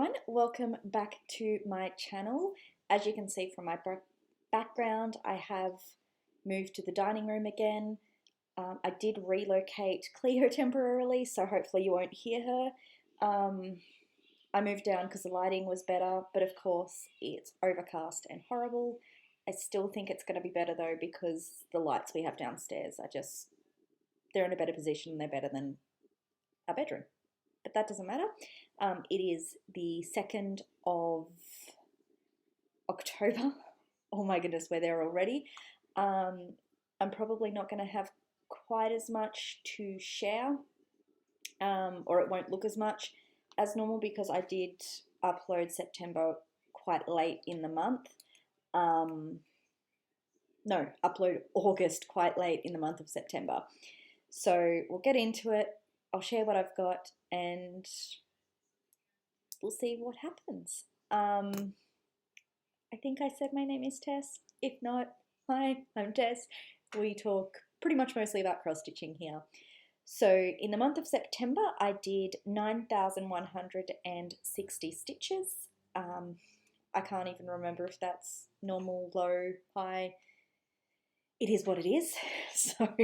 everyone, welcome back to my channel. As you can see from my background, I have moved to the dining room again. I did relocate Cleo temporarily, so hopefully you won't hear her. I moved down because the lighting was better, but of course it's overcast and horrible. I still think it's going to be better though because the lights we have downstairs are they're in a better position and they're better than our bedroom. But that doesn't matter. It is the 2nd of October. Oh my goodness, we're there already. I'm probably not going to have quite as much to share, or it won't look as much as normal because I did upload September quite late in the month. No, upload August quite late in the month of September. So we'll get into it. I'll share what I've got and we'll see what happens. I think I said my name is Tess. If not, hi, I'm Tess. We talk pretty much mostly about cross-stitching here. So in the month of September, I did 9,160 stitches. I can't even remember if that's normal, low, high. It is what it is. So,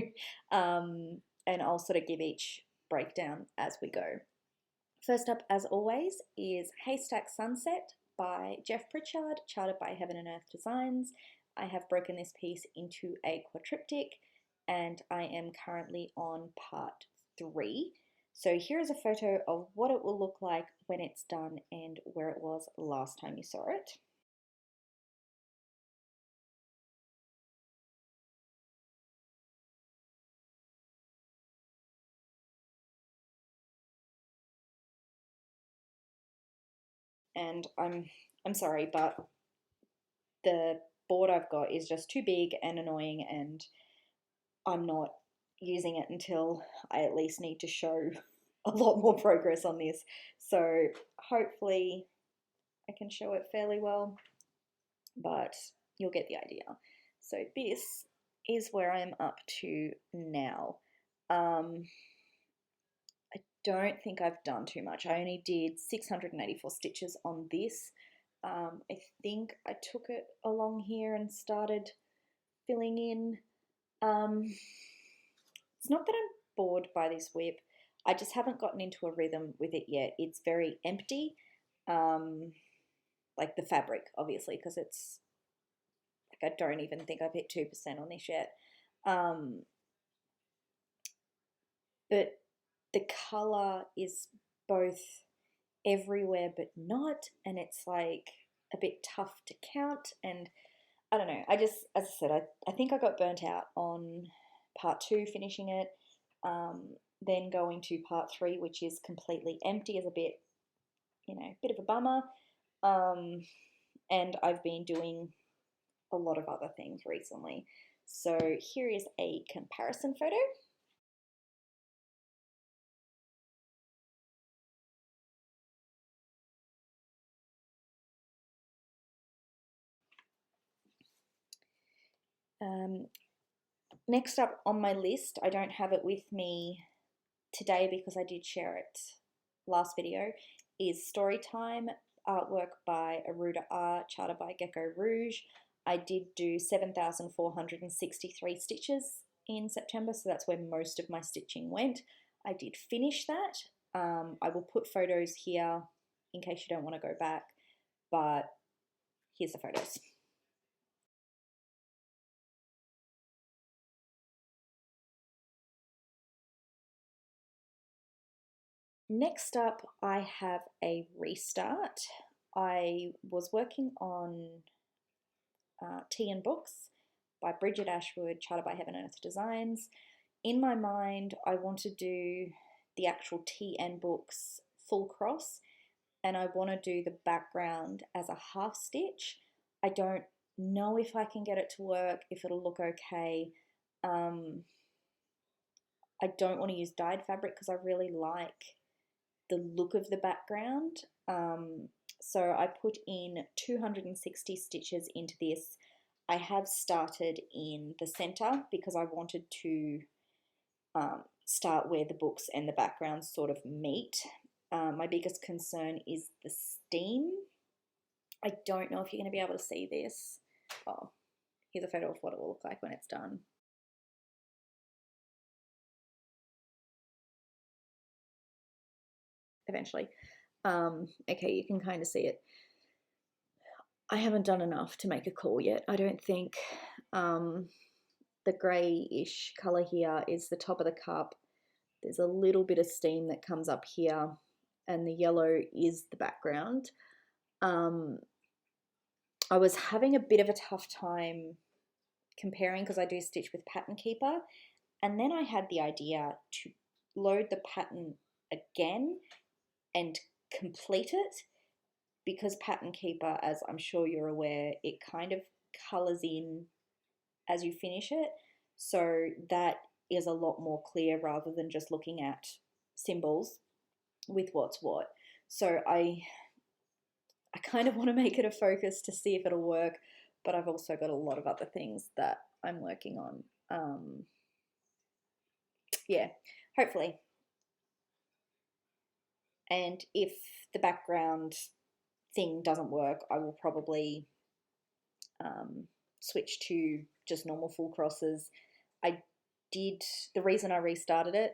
and I'll sort of give each breakdown as we go. First up, as always, is Haystack Sunset by Jeff Pritchard, charted by Heaven and Earth Designs. I have broken this piece into a quadriptych and I am currently on part 3. So here is a photo of what it will look like when it's done and where it was last time you saw it. And I'm sorry, but the board I've got is just too big and annoying and I'm not using it until I at least need to show a lot more progress on this. So hopefully I can show it fairly well, but you'll get the idea. So this is where I'm up to now. I don't think I've done too much. I only did 684 stitches on this. I think I took it along here and started filling in. It's not that I'm bored by this whip. I just haven't gotten into a rhythm with it yet. It's very empty, like the fabric, obviously, because it's like I don't even think I've hit 2% on this yet. But the color is both everywhere but not, and it's like a bit tough to count, and I don't know, as I said, I think I got burnt out on part 2 finishing it, then going to part 3 which is completely empty is a bit, bit of a bummer, and I've been doing a lot of other things recently. So here is a comparison photo. Next up on my list, I don't have it with me today because I did share it last video, is Storytime, artwork by Aruda Art, charted by Gecko Rouge. I did do 7,463 stitches in September, so that's where most of my stitching went. I did finish that. I will put photos here in case you don't want to go back, but here's the photos. Next up, I have a restart. I was working on Tea and Books by Bridget Ashwood, charted by Heaven and Earth Designs. In my mind, I want to do the actual Tea and Books full cross, and I want to do the background as a half stitch. I don't know if I can get it to work, if it'll look okay. I don't want to use dyed fabric because I really like the look of the background. So I put in 260 stitches into this. I have started in the center because I wanted to start where the books and the background sort of meet. My biggest concern is the steam. I don't know if you're going to be able to see this. Oh, here's a photo of what it will look like when it's done. Eventually. Okay, you can kind of see it. I haven't done enough to make a call yet. I don't think the greyish colour here is the top of the cup. There's a little bit of steam that comes up here, and the yellow is the background. I was having a bit of a tough time comparing because I do stitch with Pattern Keeper, and then I had the idea to load the pattern again and complete it, because Pattern Keeper, as I'm sure you're aware, it kind of colours in as you finish it, so that is a lot more clear rather than just looking at symbols with what's what. So I kind of want to make it a focus to see if it'll work, but I've also got a lot of other things that I'm working on. Yeah, hopefully. And if the background thing doesn't work, I will probably switch to just normal full crosses. The reason I restarted it,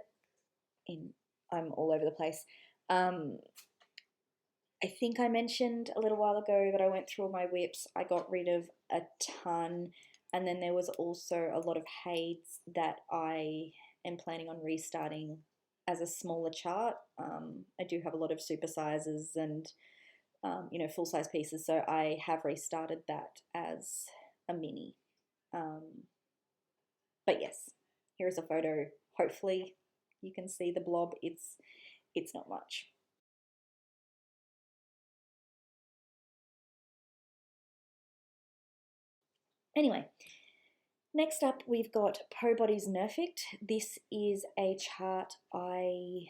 I'm all over the place. I think I mentioned a little while ago that I went through all my whips. I got rid of a ton, and then there was also a lot of Hayds that I am planning on restarting as a smaller chart. I do have a lot of super sizes and full size pieces, so I have restarted that as a mini. But yes, here's a photo. Hopefully you can see the blob. It's not much. Anyway, next up we've got Posies Nerfect. This is a chart I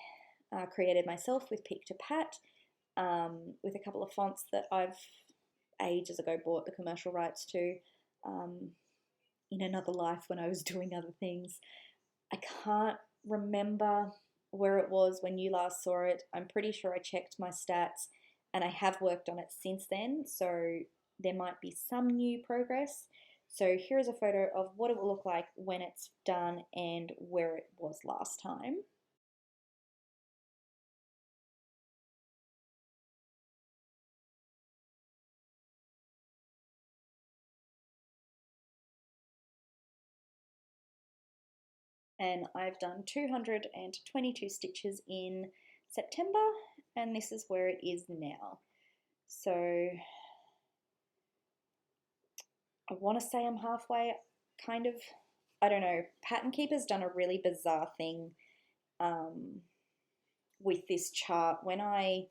created myself with Pick to Pat, with a couple of fonts that I've ages ago bought the commercial rights to in another life when I was doing other things. I can't remember where it was when you last saw it. I'm pretty sure I checked my stats, and I have worked on it since then, so there might be some new progress. So here's a photo of what it will look like when it's done and where it was last time. And I've done 222 stitches in September, and this is where it is now. So I want to say I'm halfway, kind of. I don't know. Pattern Keeper's done a really bizarre thing with this chart. When I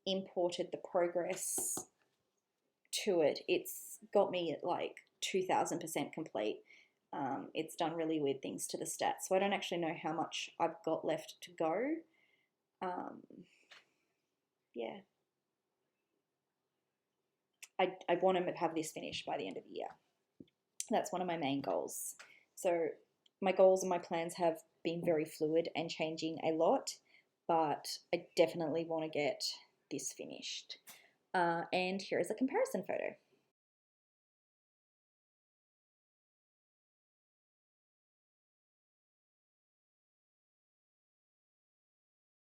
imported the progress to it, it's got me at like 2000% complete. It's done really weird things to the stats, so I don't actually know how much I've got left to go. Yeah. I want to have this finished by the end of the year. That's one of my main goals. So my goals and my plans have been very fluid and changing a lot, but I definitely want to get this finished. And here is a comparison photo.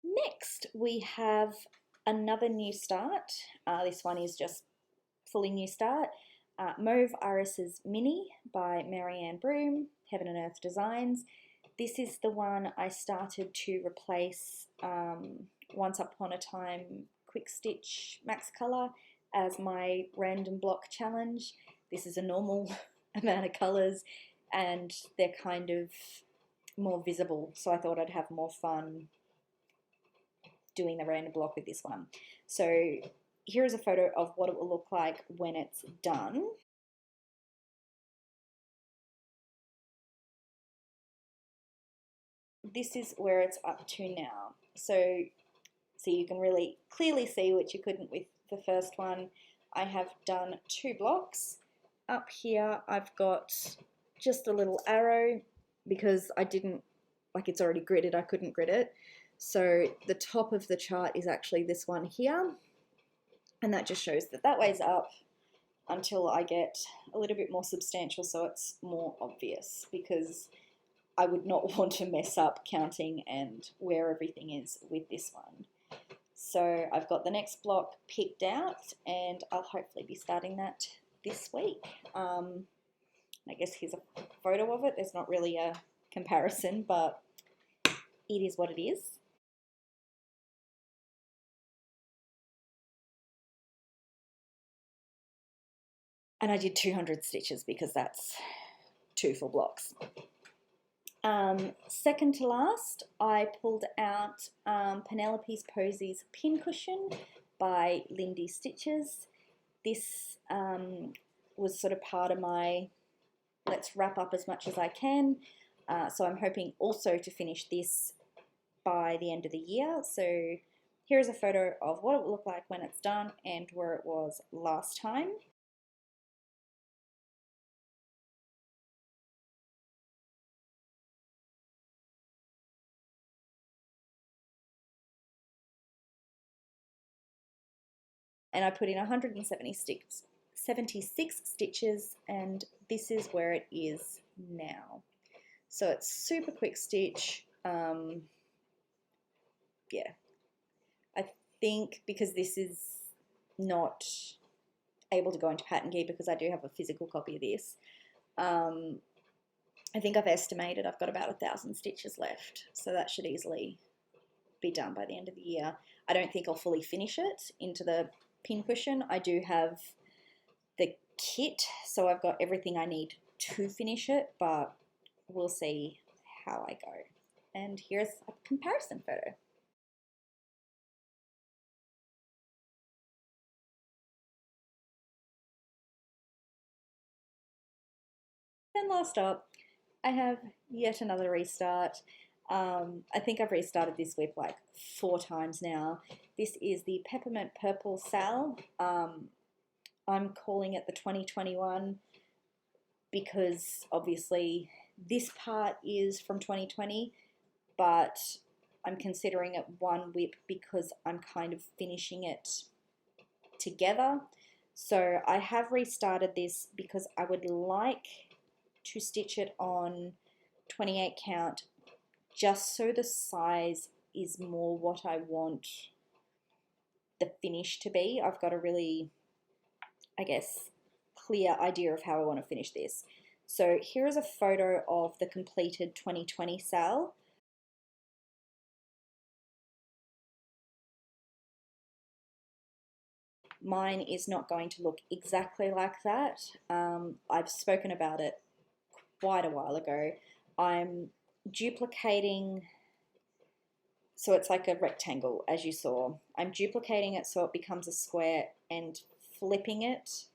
Next, we have another new start. This one is just fully new start. Mauve Iris's Mini by Marianne Broom, Heaven and Earth Designs. This is the one I started to replace Once Upon a Time Quick Stitch Max Color as my random block challenge. This is a normal amount of colors, and they're kind of more visible, so I thought I'd have more fun doing the random block with this one. So here is a photo of what it will look like when it's done. This is where it's up to now. So you can really clearly see, which you couldn't with the first one. I have done 2 blocks. Up here I've got just a little arrow because I didn't like it's already gridded, I couldn't grid it. So the top of the chart is actually this one here, and that just shows that that way's up until I get a little bit more substantial so it's more obvious, because I would not want to mess up counting and where everything is with this one. So I've got the next block picked out, and I'll hopefully be starting that this week. I guess here's a photo of it. There's not really a comparison, but it is what it is. And I did 200 stitches because that's 2 full blocks. Second to last, I pulled out Penelope's Posies Pincushion by Lindy Stitches. This was sort of part of my let's wrap up as much as I can. So I'm hoping also to finish this by the end of the year. So here's a photo of what it will look like when it's done and where it was last time. And I put in 176 stitches, and this is where it is now. So it's super quick stitch. Yeah, I think because this is not able to go into Pattern Key because I do have a physical copy of this, I think I've estimated I've got about 1,000 stitches left, so that should easily be done by the end of the year. I don't think I'll fully finish it into the pincushion. I do have the kit, so I've got everything I need to finish it, but we'll see how I go. And here's a comparison photo. And last up, I have yet another restart. I think I've restarted this whip like 4 times now. This is the Peppermint Purple Sal. I'm calling it the 2021 because obviously this part is from 2020, but I'm considering it one whip because I'm kind of finishing it together. So I have restarted this because I would like to stitch it on 28 count just so the size is more what I want the finish to be. I've got a really, I guess, clear idea of how I want to finish this. So here is a photo of the completed 2020 sal. Mine is not going to look exactly like that. I've spoken about it quite a while ago. I'm duplicating, so it's like a rectangle as you saw. I'm duplicating it so it becomes a square and flipping it.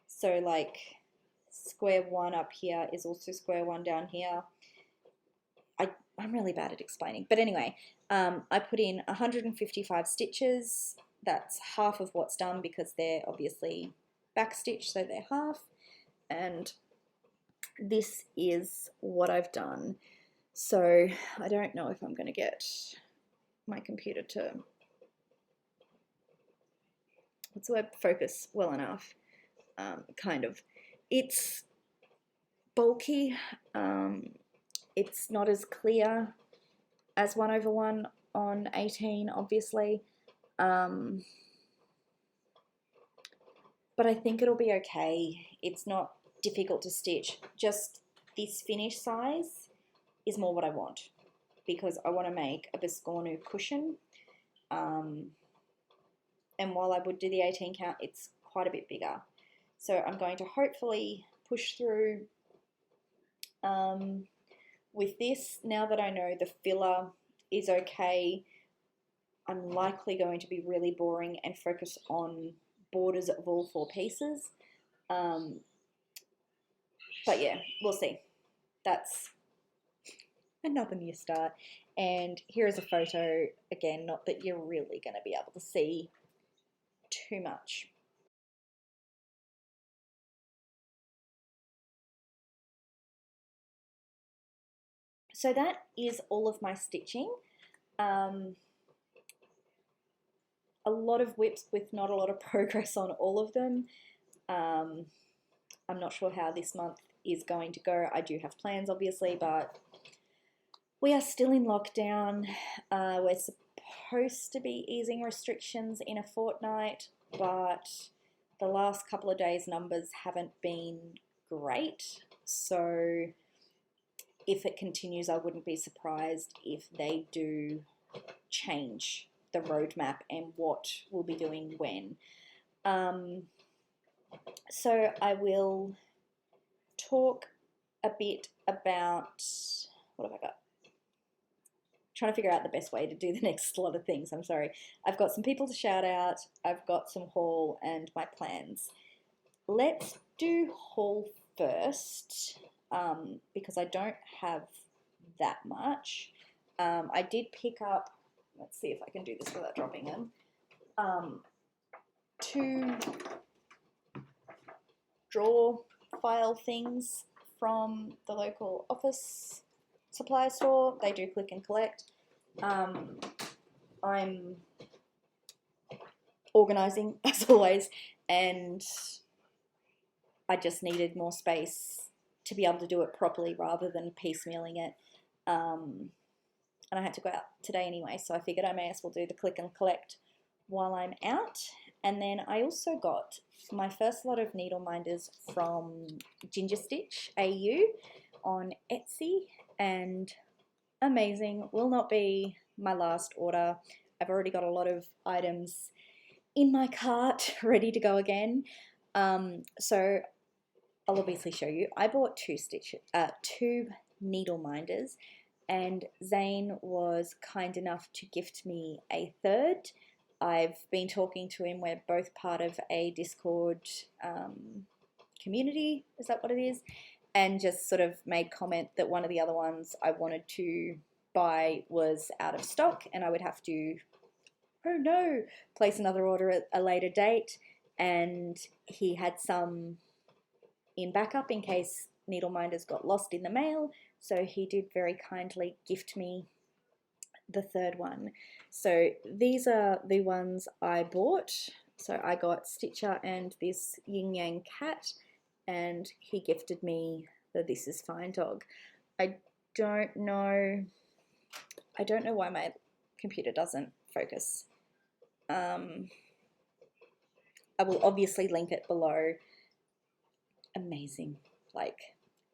So like square 1 up here is also square 1 down here. I'm really bad at explaining. But anyway, I put in 155 stitches. That's half of what's done because they're obviously back stitched, so they're half. And this is what I've done. So I don't know if I'm going to get my computer to, what's the word, focus well enough. Kind of. It's bulky. It's not as clear as 1/1 on 18, obviously. But I think it'll be okay. It's not difficult to stitch. Just this finish size is more what I want because I want to make a Biscornu cushion. And while I would do the 18 count, it's quite a bit bigger. So I'm going to hopefully push through with this. Now that I know the filler is okay, I'm likely going to be really boring and focus on borders of all 4 pieces. But yeah, we'll see. That's another new start. And here is a photo, again, not that you're really going to be able to see too much. So that is all of my stitching. A lot of whips with not a lot of progress on all of them. I'm not sure how this month is going to go. I do have plans, obviously, but we are still in lockdown. We're supposed to be easing restrictions in a fortnight, but the last couple of days' numbers haven't been great. So if it continues, I wouldn't be surprised if they do change the roadmap and what we'll be doing when. So I will talk a bit about, what have I got? Trying to figure out the best way to do the next lot of things. I'm sorry. I've got some people to shout out. I've got some haul and my plans. Let's do haul first because I don't have that much. I did pick up, let's see if I can do this without dropping them, 2 drawer file things from the local office supply store. They do click and collect. I'm organising as always, and I just needed more space to be able to do it properly rather than piecemealing it. And I had to go out today anyway, so I figured I may as well do the click and collect while I'm out. And then I also got my first lot of needle minders from Ginger Stitch AU on Etsy, and amazing. Will not be my last order. I've already got a lot of items in my cart ready to go again. So I'll obviously show you. I bought 2 needle minders, and Zane was kind enough to gift me a third. I've been talking to him. We're both part of a Discord community, is that what it is? And just sort of made comment that one of the other ones I wanted to buy was out of stock and I would have to, oh no, place another order at a later date. And he had some in backup in case needle minders got lost in the mail. So he did very kindly gift me the third one. So these are the ones I bought. So I got Stitcher and this yin yang cat, and he gifted me the This Is Fine dog. I don't know why my computer doesn't focus. I will obviously link it below. Amazing, like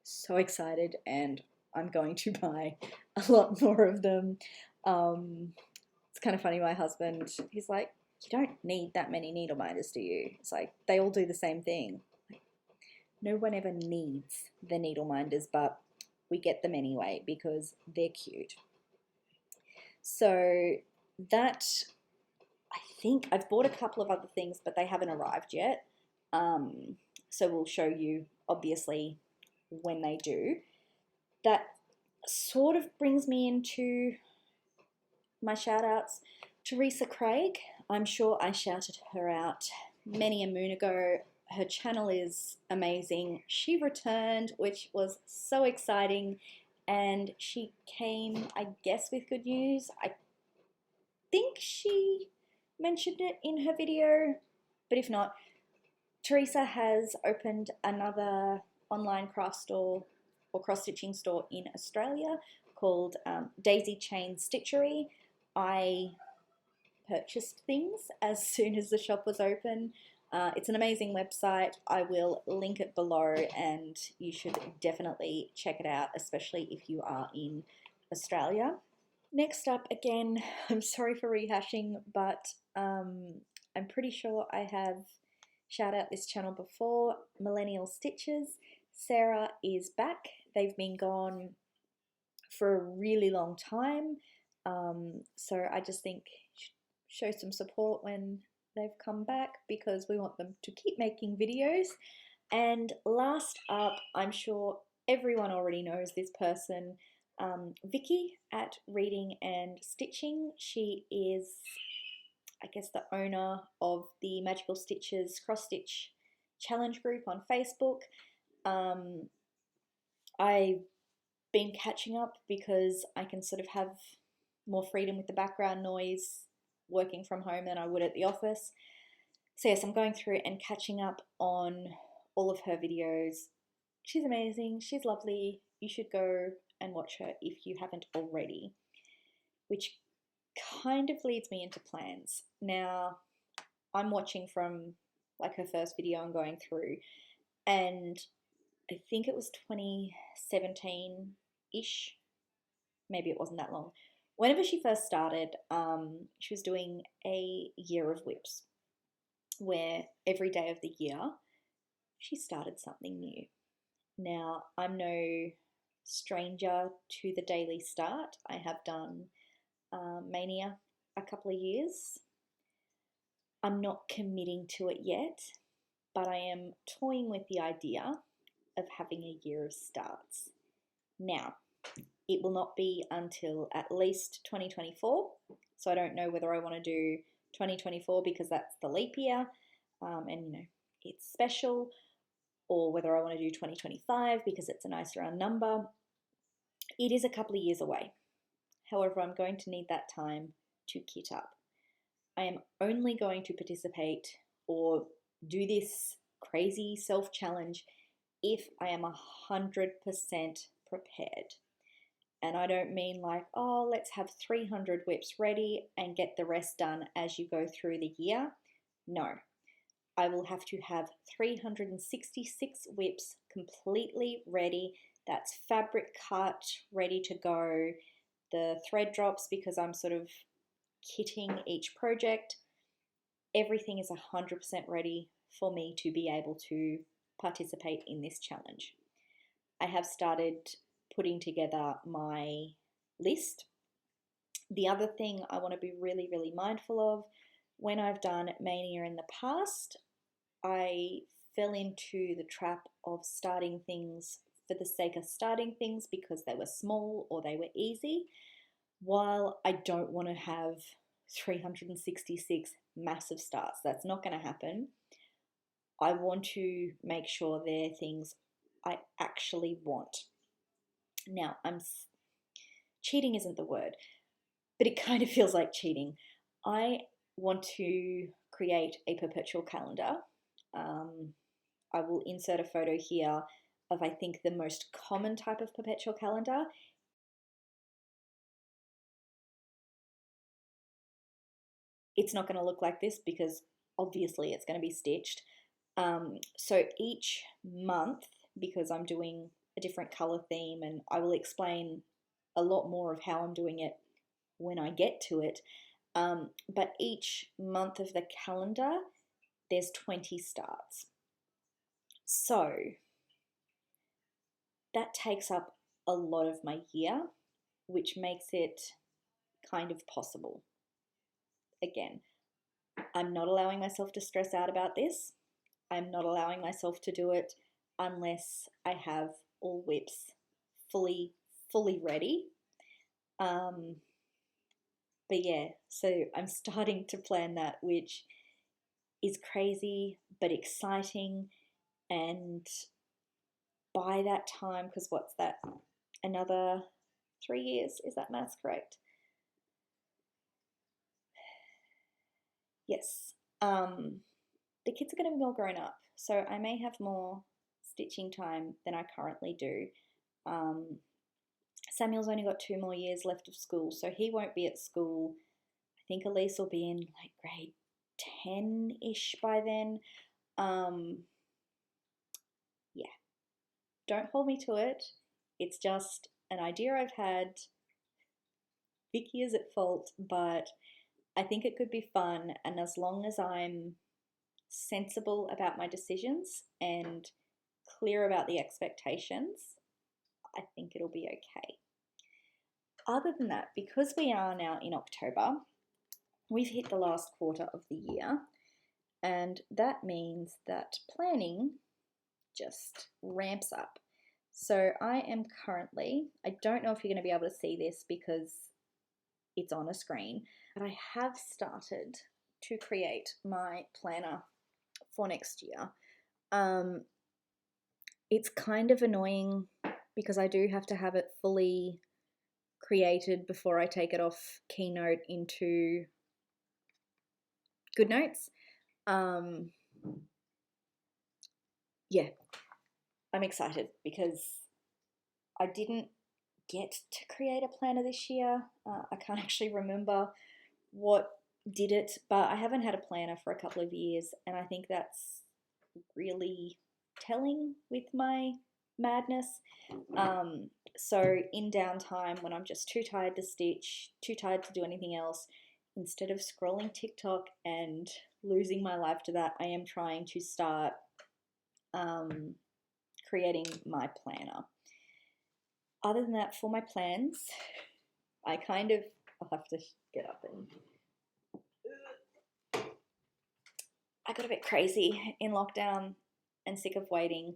so excited, and I'm going to buy a lot more of them. It's kind of funny, my husband, he's like, you don't need that many needle minders, do you? It's like, they all do the same thing. Like, no one ever needs the needle minders, but we get them anyway because they're cute. So that, I think, I've bought a couple of other things, but they haven't arrived yet. So we'll show you, obviously, when they do. That sort of brings me into my shout outs. Theresa Craig, I'm sure I shouted her out many a moon ago. Her channel is amazing. She returned, which was so exciting, and she came, I guess, with good news. I think she mentioned it in her video, but if not, Theresa has opened another online craft store or cross-stitching store in Australia called Daisy Chain Stitchery. I purchased things as soon as the shop was open. It's an amazing website. I will link it below, and you should definitely check it out, especially if you are in Australia. Next up, again, I'm sorry for rehashing, but I'm pretty sure I have shout out this channel before. Millennial Stitches. Sarah is back. They've been gone for a really long time. So I just think show some support when they've come back, because we want them to keep making videos. And last up, I'm sure everyone already knows this person, Vicky at Reading and Stitching. She is, I guess, the owner of the Magical Stitches Cross Stitch Challenge group on Facebook. I've been catching up because I can sort of have more freedom with the background noise working from home than I would at the office. So yes, I'm going through and catching up on all of her videos. She's amazing, she's lovely. You should go and watch her if you haven't already, which kind of leads me into plans. Now, I'm watching from like her first video and going through, and I think it was 2017-ish, maybe it wasn't that long. Whenever she first started, she was doing a year of whips, where every day of the year she started something new. Now, I'm no stranger to the daily start. I have done Mania a couple of years. I'm not committing to it yet, but I am toying with the idea of having a year of starts. Now, it will not be until at least 2024, so I don't know whether I want to do 2024 because that's the leap year, and you know, it's special, or whether I want to do 2025 because it's a nice round number. It is a couple of years away. However, I'm going to need that time to kit up. I am only going to participate or do this crazy self-challenge if I am 100% prepared. And I don't mean like, oh, let's have 300 whips ready and get the rest done as you go through the year. No, I will have to have 366 whips completely ready. That's fabric cut, ready to go. The thread drops because I'm sort of kitting each project. Everything is 100% ready for me to be able to participate in this challenge. I have started putting together my list. The other thing I want to be really, really mindful of, when I've done Mania in the past, I fell into the trap of starting things for the sake of starting things because they were small or they were easy. While I don't want to have 366 massive starts, that's not going to happen. I want to make sure they're things I actually want. Now, cheating isn't the word, but it kind of feels like cheating. I want to create a perpetual calendar. I will insert a photo here of, I think, the most common type of perpetual calendar. It's not going to look like this because obviously it's going to be stitched. So each month, because I'm doing a different color theme, and I will explain a lot more of how I'm doing it when I get to it, but each month of the calendar, there's 20 starts. So that takes up a lot of my year, which makes it kind of possible. Again, I'm not allowing myself to stress out about this. I'm not allowing myself to do it unless I have all whips fully ready. But yeah, so I'm starting to plan that, which is crazy but exciting. And by that time, because what's that? Another 3 years? Is that maths correct? Yes. The kids are going to be all grown up, so I may have more stitching time than I currently do. Samuel's only got 2 more years left of school, so he won't be at school. I think Elise will be in like grade 10-ish by then. Yeah, don't hold me to it. It's just an idea I've had. Vicky is at fault, but I think it could be fun, and as long as I'm sensible about my decisions and clear about the expectations, I think it'll be okay. Other than that, because we are now in October, we've hit the last quarter of the year, and that means that planning just ramps up. So I am currently, I don't know if you're going to be able to see this because it's on a screen, but I have started to create my planner for next year. It's kind of annoying because I do have to have it fully created before I take it off Keynote into GoodNotes. Yeah, I'm excited because I didn't get to create a planner this year. I can't actually remember what did it, but I haven't had a planner for a couple of years, and I think that's really telling with my madness. So in downtime, when I'm just too tired to stitch, too tired to do anything else, instead of scrolling TikTok and losing my life to that, I am trying to start creating my planner. Other than that, for my plans, I'll have to get up and... I got a bit crazy in lockdown and sick of waiting.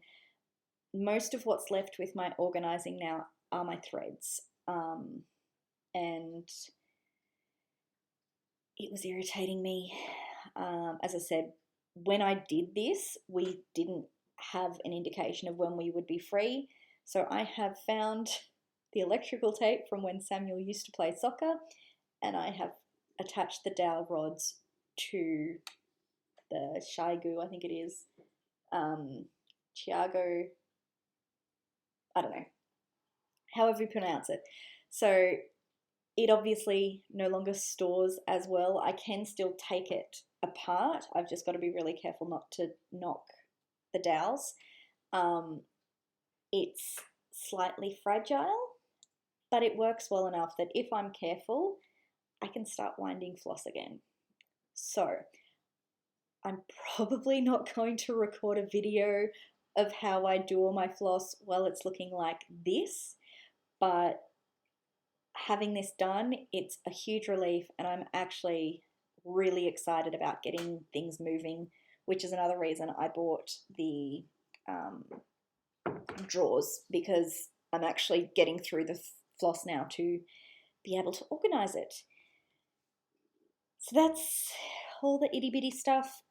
Most of what's left with my organising now are my threads. And it was irritating me. As I said, when I did this, we didn't have an indication of when we would be free. So I have found the electrical tape from when Samuel used to play soccer, and I have attached the dowel rods to the Shigu, I think it is, Chiago, I don't know, however you pronounce it. So it obviously no longer stores as well. I can still take it apart. I've just got to be really careful not to knock the dowels. It's slightly fragile, but it works well enough that if I'm careful, I can start winding floss again. So I'm probably not going to record a video of how I do all my floss while it's looking like this, but having this done, it's a huge relief, and I'm actually really excited about getting things moving, which is another reason I bought the drawers, because I'm actually getting through the floss now to be able to organize it. So that's all the itty bitty stuff.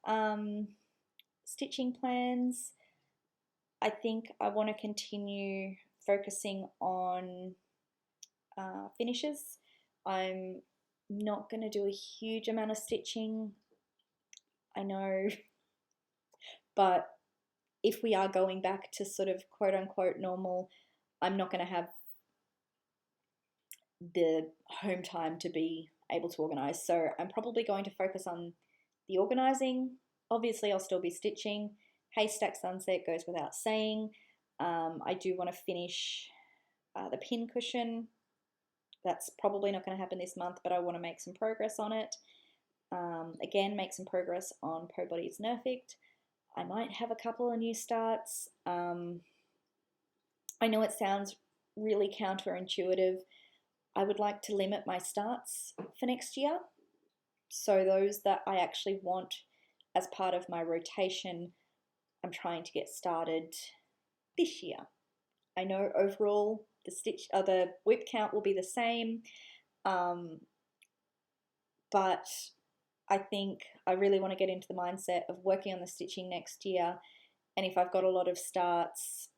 Stitching plans. I think I want to continue focusing on finishes. I'm not going to do a huge amount of stitching, I know, but if we are going back to sort of quote unquote normal, I'm not going to have the home time to be able to organize. So I'm probably going to focus on the organizing. Obviously, I'll still be stitching. Haystack Sunset goes without saying. I do want to finish the pin cushion. That's probably not going to happen this month, but I want to make some progress on it. Again, make some progress on Po Body's Nerfict. I might have a couple of new starts. I know it sounds really counterintuitive. I would like to limit my starts for next year. So those that I actually want as part of my rotation, I'm trying to get started this year. I know overall the whip count will be the same, but I think I really want to get into the mindset of working on the stitching next year. And if I've got a lot of starts,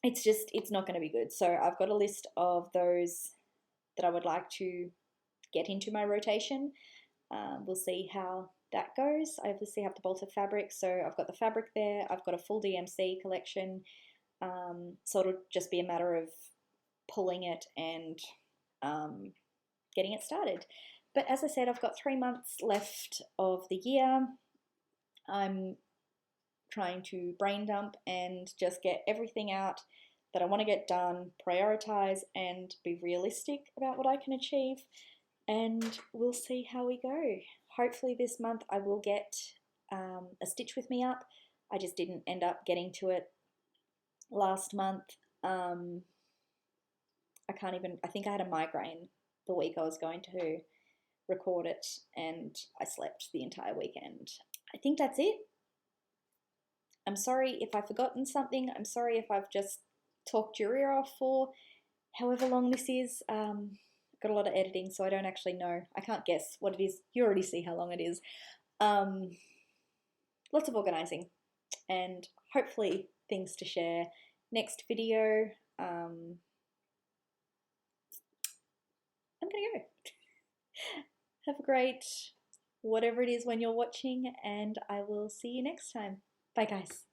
it's not going to be good. So I've got a list of those that I would like to get into my rotation. We'll see how that goes. I obviously have to bolt of fabric, so I've got the fabric there. I've got a full DMC collection, so it'll just be a matter of pulling it and getting it started. But as I said, I've got 3 months left of the year. I'm trying to brain dump and just get everything out that I want to get done, prioritize, and be realistic about what I can achieve. And we'll see how we go. Hopefully this month I will get a Stitch With Me up. I just didn't end up getting to it last month. I think I had a migraine the week I was going to record it, and I slept the entire weekend. I think that's it. I'm sorry if I've forgotten something. I'm sorry if I've just talked your ear off for however long this is. Got a lot of editing, so I don't actually know. I can't guess what it is. You already see how long it is. Lots of organising, and hopefully things to share next video, I'm gonna go. Have a great whatever it is when you're watching, and I will see you next time. Bye, guys.